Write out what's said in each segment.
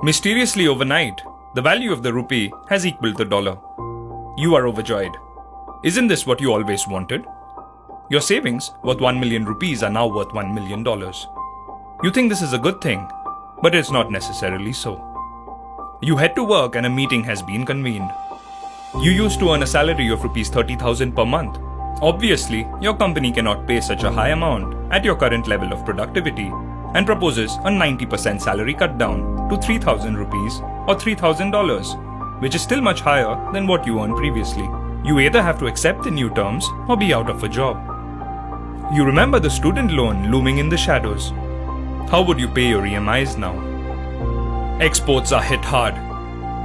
Mysteriously overnight, the value of the rupee has equaled the dollar. You are overjoyed. Isn't this what you always wanted? Your savings worth 1 million rupees are now worth $1 million. You think this is a good thing, but it's not necessarily so. You head to work and a meeting has been convened. You used to earn a salary of rupees 30,000 per month. Obviously, your company cannot pay such a high amount at your current level of productivity and proposes a 90% salary cut down to 3,000 rupees or $3,000, which is still much higher than what you earned previously. You either have to accept the new terms or be out of a job. You remember the student loan looming in the shadows. How would you pay your EMIs now? Exports are hit hard.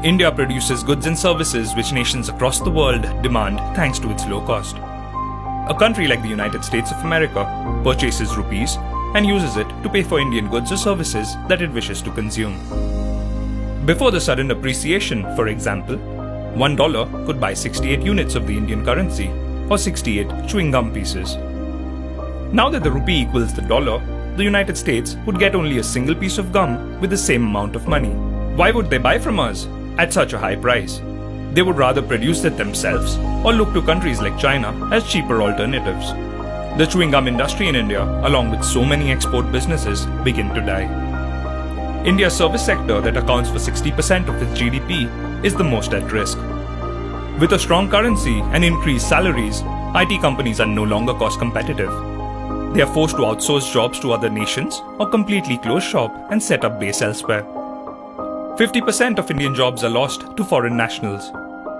India produces goods and services which nations across the world demand thanks to its low cost. A country like the United States of America purchases rupees and uses it to pay for Indian goods or services that it wishes to consume. Before the sudden appreciation, for example, $1 could buy 68 units of the Indian currency or 68 chewing gum pieces. Now that the rupee equals the dollar, the United States would get only a single piece of gum with the same amount of money. Why would they buy from us at such a high price? They would rather produce it themselves or look to countries like China as cheaper alternatives. The chewing gum industry in India, along with so many export businesses, begin to die. India's service sector, that accounts for 60% of its GDP, is the most at risk. With a strong currency and increased salaries, IT companies are no longer cost competitive. They are forced to outsource jobs to other nations or completely close shop and set up base elsewhere. 50% of Indian jobs are lost to foreign nationals.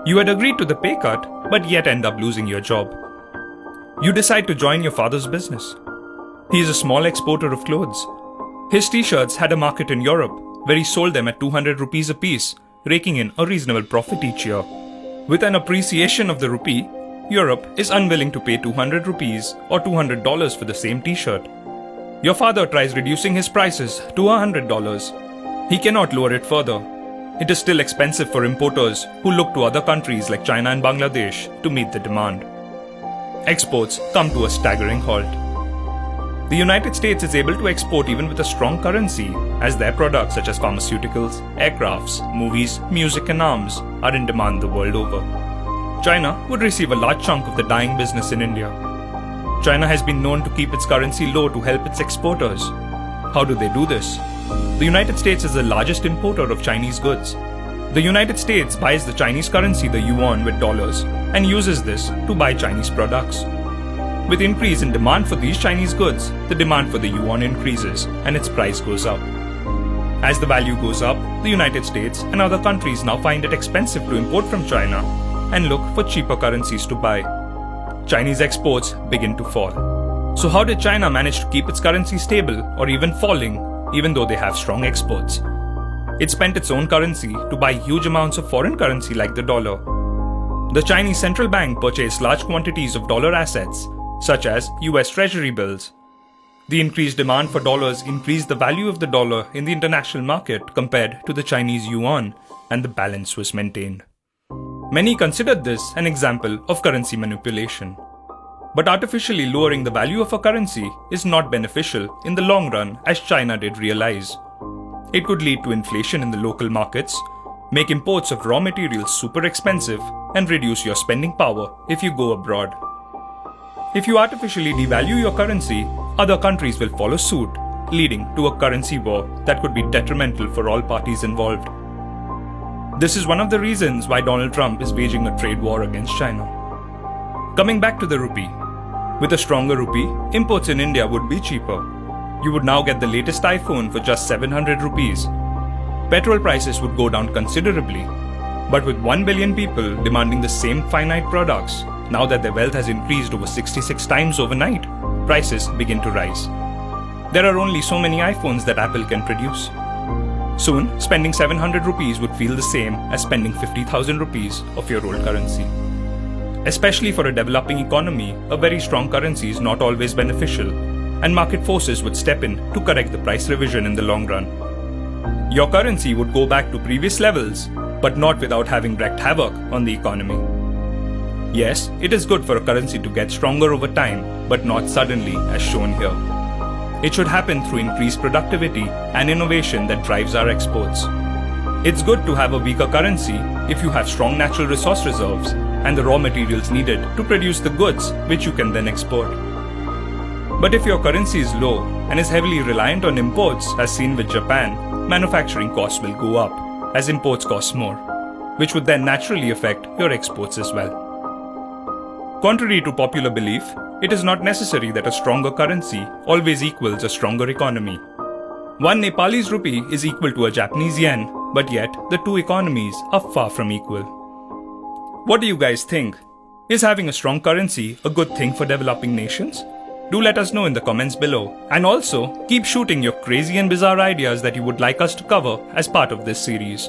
You had agreed to the pay cut, but yet end up losing your job. You decide to join your father's business. He is a small exporter of clothes. His t-shirts had a market in Europe, where he sold them at 200 rupees a piece, raking in a reasonable profit each year. With an appreciation of the rupee, Europe is unwilling to pay 200 rupees or $200 for the same t-shirt. Your father tries reducing his prices to $100. He cannot lower it further. It is still expensive for importers who look to other countries like China and Bangladesh to meet the demand. Exports come to a staggering halt. The United States is able to export even with a strong currency, as their products such as pharmaceuticals, aircrafts, movies, music and arms are in demand the world over. China would receive a large chunk of the dying business in India. China has been known to keep its currency low to help its exporters. How do they do this? The United States is the largest importer of Chinese goods. The United States buys the Chinese currency, the yuan, with dollars and uses this to buy Chinese products. With increase in demand for these Chinese goods, the demand for the yuan increases and its price goes up. As the value goes up, the United States and other countries now find it expensive to import from China and look for cheaper currencies to buy. Chinese exports begin to fall. So how did China manage to keep its currency stable or even falling, even though they have strong exports? It spent its own currency to buy huge amounts of foreign currency like the dollar. The Chinese central bank purchased large quantities of dollar assets, such as US Treasury bills. The increased demand for dollars increased the value of the dollar in the international market compared to the Chinese yuan, and the balance was maintained. Many considered this an example of currency manipulation. But artificially lowering the value of a currency is not beneficial in the long run, as China did realize. It could lead to inflation in the local markets, make imports of raw materials super expensive, and reduce your spending power if you go abroad. If you artificially devalue your currency, other countries will follow suit, leading to a currency war that could be detrimental for all parties involved. This is one of the reasons why Donald Trump is waging a trade war against China. Coming back to the rupee. With a stronger rupee, imports in India would be cheaper. You would now get the latest iPhone for just 700 rupees. Petrol prices would go down considerably. But with 1 billion people demanding the same finite products, now that their wealth has increased over 66 times overnight, prices begin to rise. There are only so many iPhones that Apple can produce. Soon, spending 700 rupees would feel the same as spending 50,000 rupees of your old currency. Especially for a developing economy, a very strong currency is not always beneficial, and market forces would step in to correct the price revision in the long run. Your currency would go back to previous levels, but not without having wreaked havoc on the economy. Yes, it is good for a currency to get stronger over time, but not suddenly as shown here. It should happen through increased productivity and innovation that drives our exports. It's good to have a weaker currency if you have strong natural resource reserves and the raw materials needed to produce the goods which you can then export. But if your currency is low and is heavily reliant on imports, as seen with Japan, manufacturing costs will go up as imports cost more, which would then naturally affect your exports as well. Contrary to popular belief, it is not necessary that a stronger currency always equals a stronger economy. One Nepalese rupee is equal to a Japanese yen, but yet the two economies are far from equal. What do you guys think? Is having a strong currency a good thing for developing nations? Do let us know in the comments below. And also, keep shooting your crazy and bizarre ideas that you would like us to cover as part of this series.